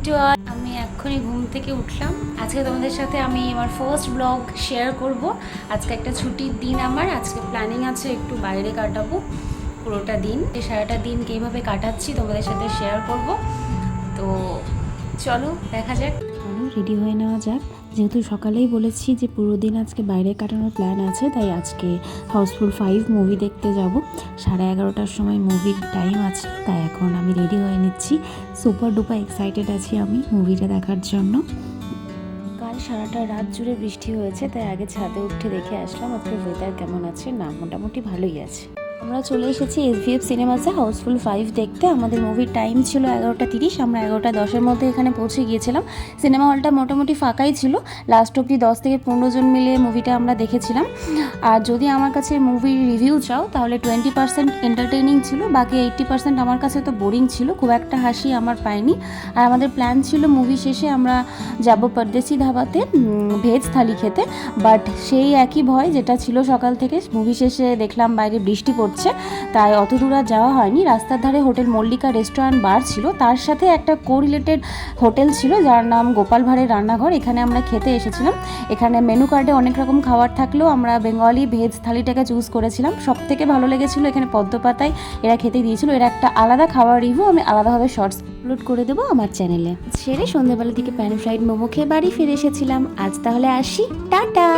To all. আমি এক্ষুনি ঘুম থেকে উঠলাম। আজকে তোমাদের সাথে আমি আমার ফার্স্ট ব্লগ শেয়ার করব। আজকে একটা ছুটির দিন আমার। আজকে প্ল্যানিং আছে একটু বাইরে কাটাবো পুরোটা দিন। সারাটা দিন কীভাবে কাটাচ্ছি তোমাদের সাথে শেয়ার করব। তো চলো দেখা যাক। রেডি হয়ে নেওয়া যাক। যেহেতু সকালেই বলেছি যে পুরো দিন আজকে বাইরে কাটানোর প্ল্যান আছে, তাই আজকে হাউসফুল 5 মুভি দেখতে যাব। 11:30টার সময় মুভির টাইম আছে, তাই এখন আমি রেডি হয়ে নিচ্ছি। সুপার ডুপার এক্সাইটেড আছি আমি মুভিটা দেখার জন্য। কাল সারাটা রাত জুড়ে বৃষ্টি হয়েছে, তাই আগে ছাদে উঠে দেখে আসলাম আজকে ওয়েদার কেমন আছে। না, মোটামুটি ভালোই আছে। আমরা চলে এসেছি SVF সিনেমাসে হাউসফুল 5 দেখতে। আমাদের মুভির টাইম ছিল 11:30। আমরা 11:10-এর মধ্যে এখানে পৌঁছে গিয়েছিলাম। সিনেমা হলটা মোটামুটি ফাঁকাই ছিল। লাস্ট অবধি 10 থেকে 15 জন মিলে মুভিটা আমরা দেখেছিলাম। আর যদি আমার কাছে মুভির রিভিউ চাও তাহলে 20% এন্টারটেইনিং ছিল, বাকি 80% আমার কাছে তো বোরিং ছিল, খুব একটা হাসি আমার পাইনি। আর আমাদের প্ল্যান ছিল মুভি শেষে আমরা যাব পরদেশি ধাবাতে ভেজ থালি খেতে, বাট সেই একই ভয় যেটা ছিল সকাল থেকে। মুভি শেষে দেখলাম বাইরে বৃষ্টি পড়ছে, তাই অত দূর আর যাওয়া হয়নি। রাস্তার ধারে হোটেল মল্লিকা রেস্টুরেন্ট বার ছিল, তার সাথে একটা কোরিলেটেড হোটেল ছিল যার নাম গোপাল ভাঁড়ের রান্নাঘর। এখানে আমরা খেতে এসেছিলাম। এখানে মেনু কার্ডে অনেক রকম খাবার থাকলেও আমরা বেঙ্গলি ভেজ থালিটাকে চুজ করেছিলাম। সব থেকে ভালো লেগেছিল এখানে পদ্মপাতায় এরা খেতে দিয়েছিল। এর একটা আলাদা খাবার রিভিউ আমি আলাদাভাবে শর্টস আপলোড করে দেবো আমার চ্যানেলে। সেরে সন্ধ্যাবেলার দিকে প্যান ফ্রাইড মোমো খেয়ে বাড়ি ফিরে এসেছিলাম। আজ তাহলে আসি, টাটা।